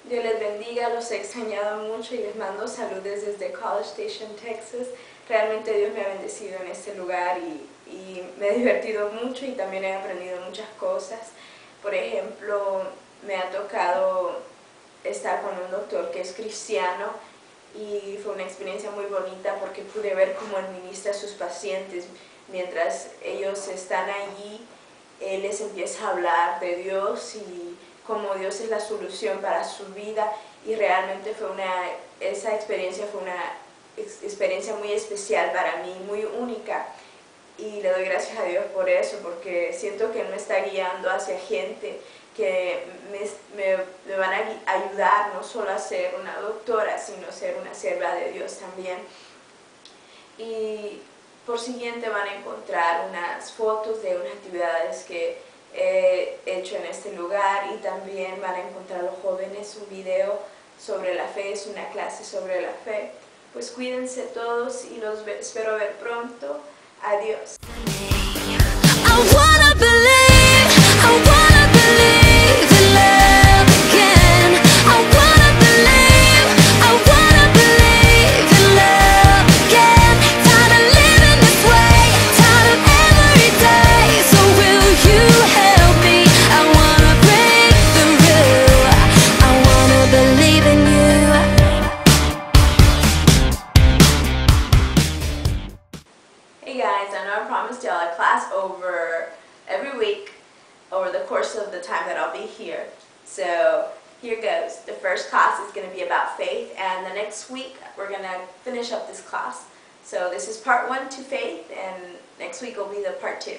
Dios les bendiga, los he extrañado mucho y les mando saludos desde College Station, Texas. Realmente Dios me ha bendecido en este lugar y me he divertido mucho y también he aprendido muchas cosas. Por ejemplo, me ha tocado estar con un doctor que es cristiano y fue una experiencia muy bonita porque pude ver cómo administra a sus pacientes. Mientras ellos están allí, él les empieza a hablar de Dios y cómo Dios es la solución para su vida, y realmente esa experiencia fue una experiencia muy especial para mí, muy única, y le doy gracias a Dios por eso, porque siento que Él me está guiando hacia gente que me van a ayudar no solo a ser una doctora, sino a ser una sierva de Dios también. Y por siguiente van a encontrar unas fotos de unas actividades que he hecho en este lugar, y también van a encontrar a los jóvenes un video sobre la fe, es una clase sobre la fe. Pues cuídense todos y los espero ver pronto. Adiós. Hey guys, I know I promised y'all a class over every week over the course of the time that I'll be here. So here goes. The first class is going to be about faith, and the next week we're going to finish up this class. So this is part 1 to faith, and next week will be the part 2.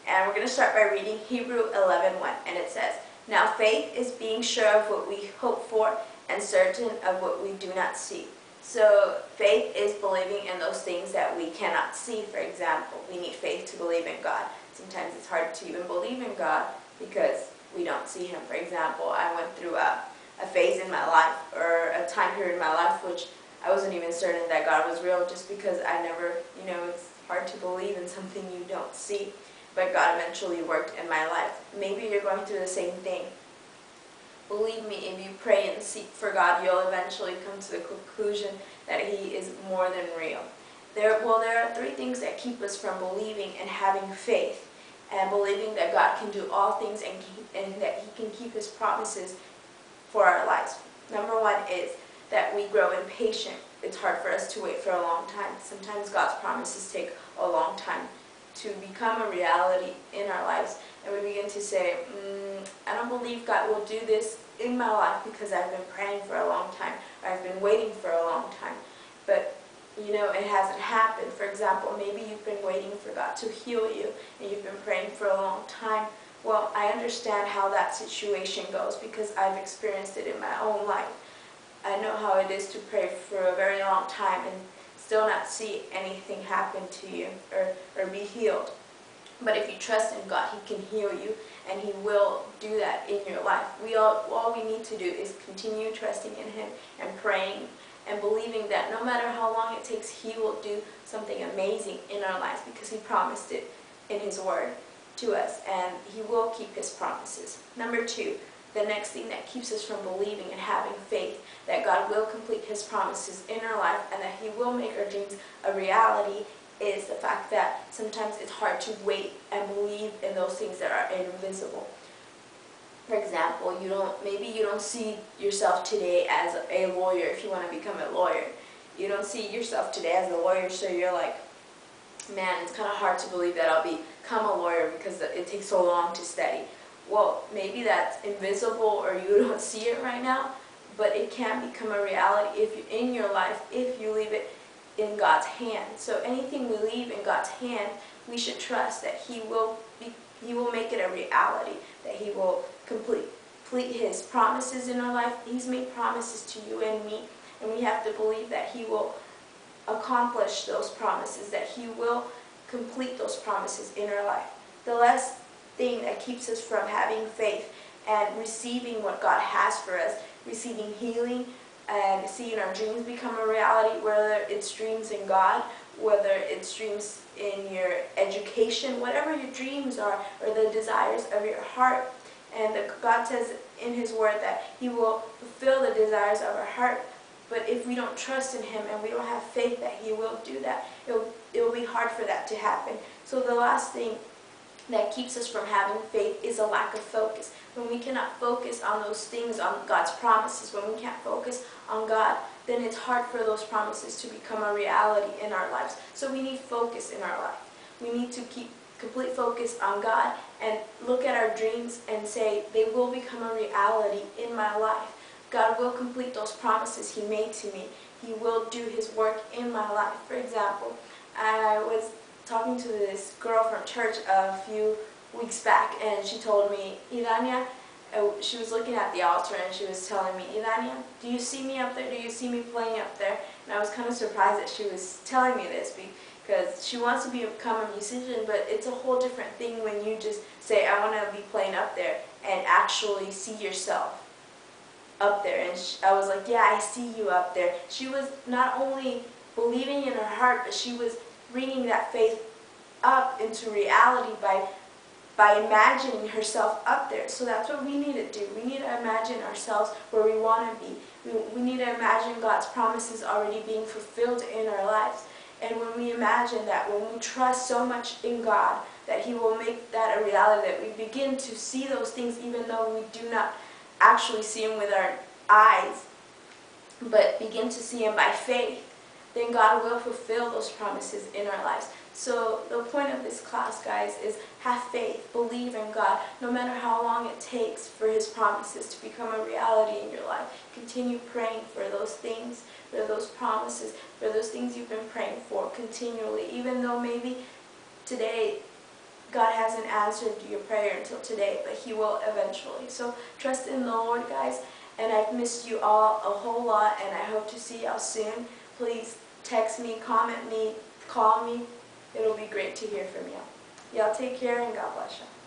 And we're going to start by reading Hebrew 11:1, and it says, "Now faith is being sure of what we hope for and certain of what we do not see." So faith is believing in those things that we cannot see. For example, we need faith to believe in God. Sometimes it's hard to even believe in God because we don't see Him. For example, I went through a phase in my life, or a time period in my life, which I wasn't even certain that God was real, just because I never, it's hard to believe in something you don't see. But God eventually worked in my life. Maybe you're going through the same thing. Believe me, if you pray and seek for God, you'll eventually come to the conclusion that He is more than real. There are 3 things that keep us from believing and having faith, and believing that God can do all things and that He can keep His promises for our lives. Number 1 is that we grow impatient. It's hard for us to wait for a long time. Sometimes God's promises take a long time to become a reality in our lives, and we begin to say, I don't believe God will do this in my life because I've been praying for a long time, or I've been waiting for a long time. But it hasn't happened. For example, maybe you've been waiting for God to heal you and you've been praying for a long time. Well, I understand how that situation goes because I've experienced it in my own life. I know how it is to pray for a very long time and still not see anything happen to you or be healed. But if you trust in God, He can heal you, and He will do that in your life. All we need to do is continue trusting in Him and praying and believing that no matter how long it takes, He will do something amazing in our lives because He promised it in His Word to us, and He will keep His promises. Number 2, the next thing that keeps us from believing and having faith that God will complete His promises in our life and that He will make our dreams a reality is the fact that sometimes it's hard to wait and believe in those things that are invisible. For example, maybe you don't see yourself today as a lawyer if you want to become a lawyer. You don't see yourself today as a lawyer, so you're like, man, it's kind of hard to believe that I'll become a lawyer because it takes so long to study. Well, maybe that's invisible or you don't see it right now, but it can become a reality in your life if you leave it in God's hand. So anything we leave in God's hand, we should trust that He will make it a reality, that He will complete His promises in our life. He's made promises to you and me, and we have to believe that He will accomplish those promises, that He will complete those promises in our life. The last thing that keeps us from having faith and receiving what God has for us, receiving healing, and seeing our dreams become a reality, whether it's dreams in God, whether it's dreams in your education, whatever your dreams are, or the desires of your heart, And God says in His Word that He will fulfill the desires of our heart. But if we don't trust in Him and we don't have faith that He will do that, it will be hard for that to happen. So the last thing that keeps us from having faith is a lack of focus. When we cannot focus on those things, on God's promises, when we can't focus on God, then it's hard for those promises to become a reality in our lives. So we need focus in our life. We need to keep complete focus on God and look at our dreams and say, they will become a reality in my life. God will complete those promises He made to me. He will do His work in my life. For example, I was talking to this girl from church a few weeks back, and she told me, Idania, she was looking at the altar and she was telling me, Idania, do you see me up there? Do you see me playing up there? And I was kind of surprised that she was telling me this, because she wants to become a musician, but it's a whole different thing when you just say, I want to be playing up there, and actually see yourself up there. And I was like, yeah, I see you up there. She was not only believing in her heart, but she was bringing that faith up into reality by imagining herself up there. So that's what we need to do. We need to imagine ourselves where we want to be. We need to imagine God's promises already being fulfilled in our lives. And when we imagine that, when we trust so much in God that He will make that a reality, that we begin to see those things even though we do not actually see Him with our eyes, but begin to see Him by faith, then God will fulfill those promises in our lives. So the point of this class, guys, is have faith, believe in God, no matter how long it takes for His promises to become a reality in your life. Continue praying for those things, for those promises, for those things you've been praying for continually, even though maybe today God hasn't answered your prayer until today, but He will eventually. So trust in the Lord, guys, and I've missed you all a whole lot, and I hope to see y'all soon. Please text me, comment me, call me. It'll be great to hear from y'all. Y'all take care, and God bless you.